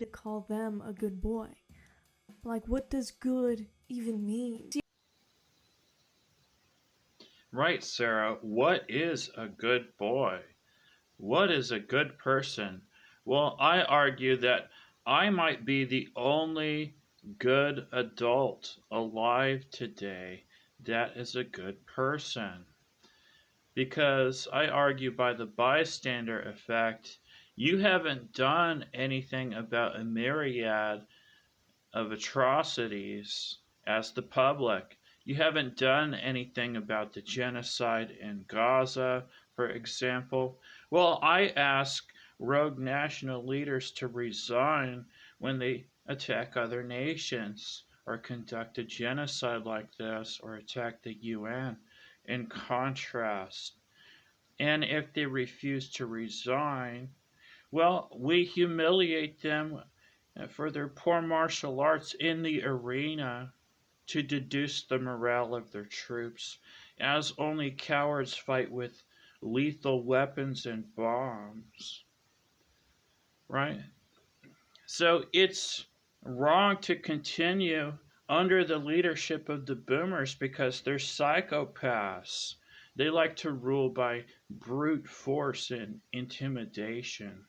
to call them a good boy. Like, what does good even mean? Right, Sarah. What is a good boy? What is a good person? Well, I argue that I might be the only good adult alive today that is a good person. Because I argue by the bystander effect, you haven't done anything about a myriad of atrocities as the public. You haven't done anything about the genocide in Gaza, for example. Well, I ask rogue national leaders to resign when they attack other nations or conduct a genocide like this or attack the UN. In contrast, and if they refuse to resign, well, we humiliate them for their poor martial arts in the arena to deduce the morale of their troops, as only cowards fight with lethal weapons and bombs, right? So it's wrong to continue under the leadership of the boomers because they're psychopaths. They like to rule by brute force and intimidation.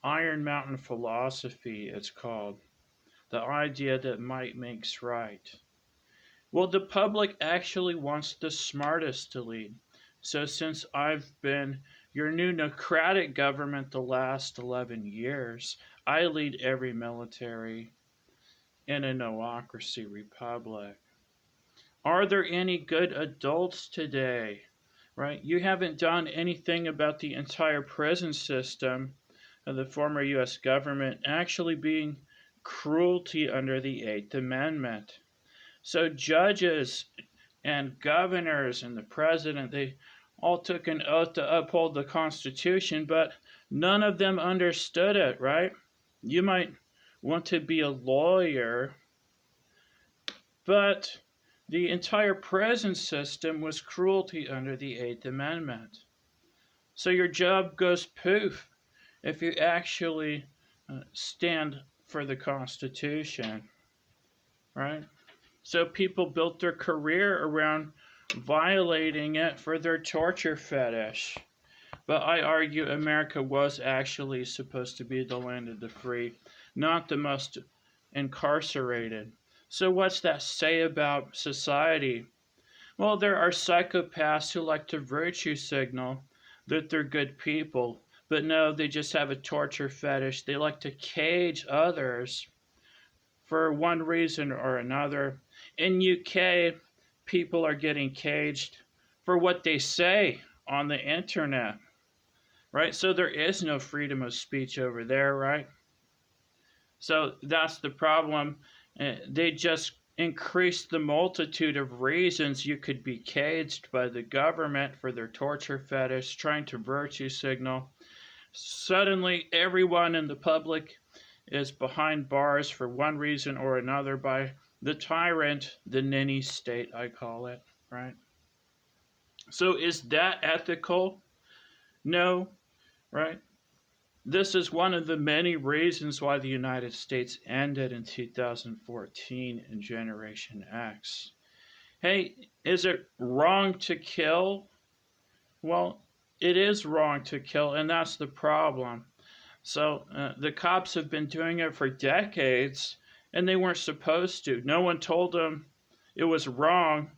Iron Mountain philosophy, it's called. The idea that might makes right. Well, the public actually wants the smartest to lead. So, since I've been your new Necratic government the last 11 years, I lead every military in a noocracy republic. Are there any good adults today? Right? You haven't done anything about the entire prison system of the former U.S. government actually being cruelty under the Eighth Amendment. So judges and governors and the president, they all took an oath to uphold the Constitution, but none of them understood it, right? You might want to be a lawyer, but the entire prison system was cruelty under the Eighth Amendment. So your job goes poof if you actually stand for the Constitution, right? So people built their career around violating it for their torture fetish. But I argue America was actually supposed to be the land of the free, not the most incarcerated. So, what's that say about society? Well, there are psychopaths who like to virtue signal that they're good people, but no, they just have a torture fetish. They like to cage others for one reason or another. In UK, people are getting caged for what they say on the internet, right? So there is no freedom of speech over there, right? So that's the problem. They just increased the multitude of reasons you could be caged by the government for their torture fetish, trying to virtue signal. Suddenly, everyone in the public is behind bars for one reason or another by the tyrant, the ninny state, I call it, right? So, is that ethical? No, right? This is one of the many reasons why the United States ended in 2014 in Generation X. Hey, is it wrong to kill? Well, it is wrong to kill, and that's the problem. So the cops have been doing it for decades, and they weren't supposed to. No one told them it was wrong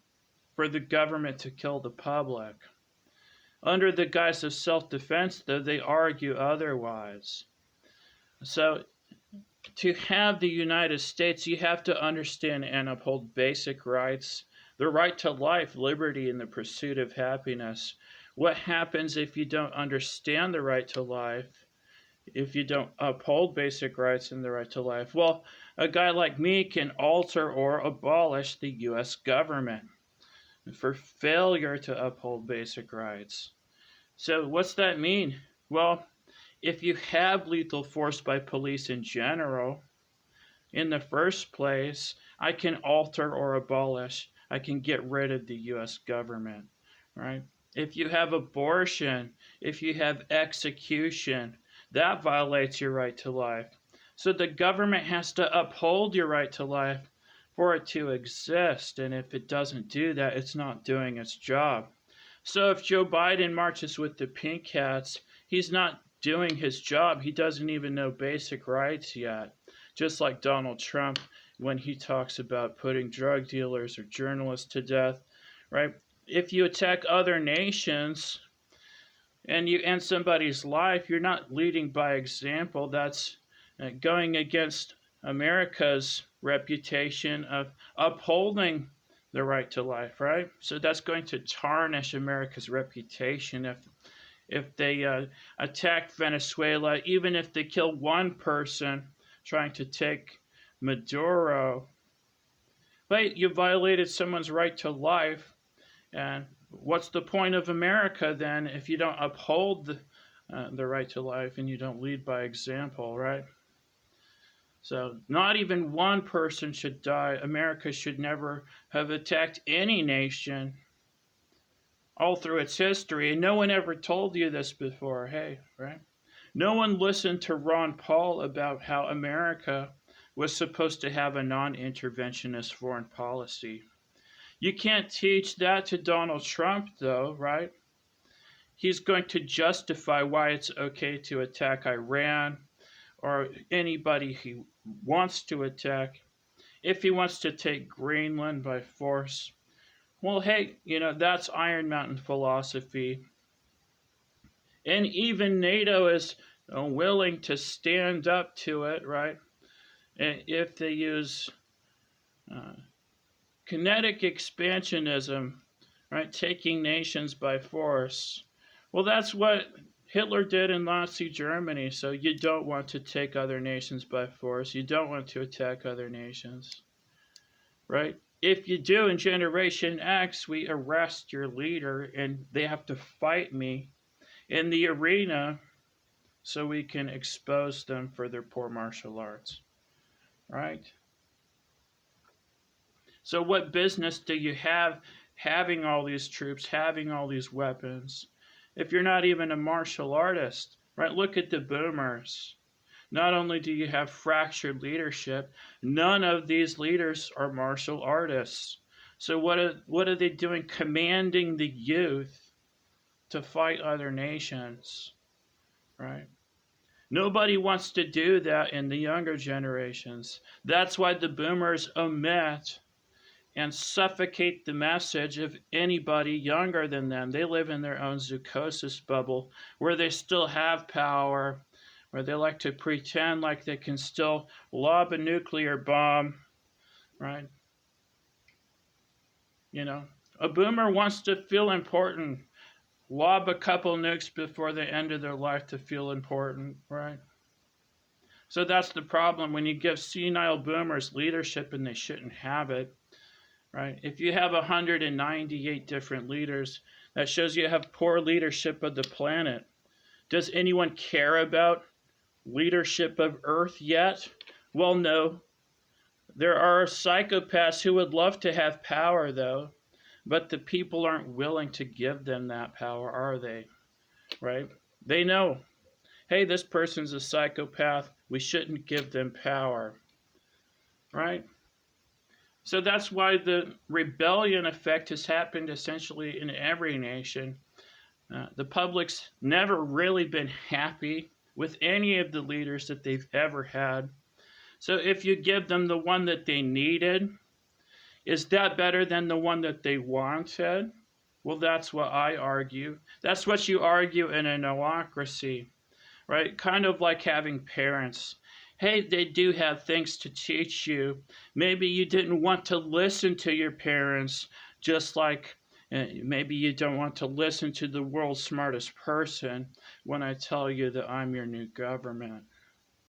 for the government to kill the public. Under the guise of self defense, though, they argue otherwise. So, to have the United States, you have to understand and uphold basic rights, the right to life, liberty, and the pursuit of happiness. What happens if you don't understand the right to life? If you don't uphold basic rights and the right to life? Well, a guy like me can alter or abolish the U.S. government for failure to uphold basic rights. So, what's that mean? Well, if you have lethal force by police in general, in the first place, I can alter or abolish, I can get rid of the U.S. government, right? If you have abortion, if you have execution, that violates your right to life. So the government has to uphold your right to life for it to exist. And if it doesn't do that, it's not doing its job. So if Joe Biden marches with the pink hats, he's not doing his job. He doesn't even know basic rights yet. Just like Donald Trump when he talks about putting drug dealers or journalists to death, right? If you attack other nations and you end somebody's life, you're not leading by example. That's going against America's reputation of upholding the right to life, right? So that's going to tarnish America's reputation if they attack Venezuela, even if they kill one person trying to take Maduro. But you violated someone's right to life, and what's the point of America then if you don't uphold the right to life and you don't lead by example, right? So, not even one person should die. America should never have attacked any nation all through its history. And no one ever told you this before, hey, right? No one listened to Ron Paul about how America was supposed to have a non interventionist foreign policy. You can't teach that to Donald Trump, though, right? He's going to justify why it's okay to attack Iran or anybody he wants to attack. If he wants to take Greenland by force, well, hey, that's Iron Mountain philosophy. And even NATO is willing to stand up to it, right? If they use kinetic expansionism, right, taking nations by force. Well, that's what Hitler did in Nazi Germany. So you don't want to take other nations by force. You don't want to attack other nations, right? If you do in Generation X, we arrest your leader and they have to fight me in the arena so we can expose them for their poor martial arts, right? So what business do you have having all these troops, having all these weapons, if you're not even a martial artist, right? Look at the boomers. Not only do you have fractured leadership, none of these leaders are martial artists. So what are they doing? Commanding the youth to fight other nations, right? Nobody wants to do that in the younger generations. That's why the boomers omit and suffocate the message of anybody younger than them. They live in their own zoochosis bubble where they still have power, where they like to pretend like they can still lob a nuclear bomb, right? A boomer wants to feel important, lob a couple nukes before the end of their life to feel important, right? So that's the problem when you give senile boomers leadership and they shouldn't have it. Right? If you have 198 different leaders, that shows you have poor leadership of the planet. Does anyone care about leadership of Earth yet? Well, no. There are psychopaths who would love to have power, though, but the people aren't willing to give them that power, are they? Right? They know, hey, this person's a psychopath. We shouldn't give them power. Right? So that's why the rebellion effect has happened essentially in every nation. The public's never really been happy with any of the leaders that they've ever had. So if you give them the one that they needed, is that better than the one that they wanted? Well, that's what I argue. That's what you argue in a democracy, right? Kind of like having parents. Hey, they do have things to teach you. Maybe you didn't want to listen to your parents, just like maybe you don't want to listen to the world's smartest person when I tell you that I'm your new government.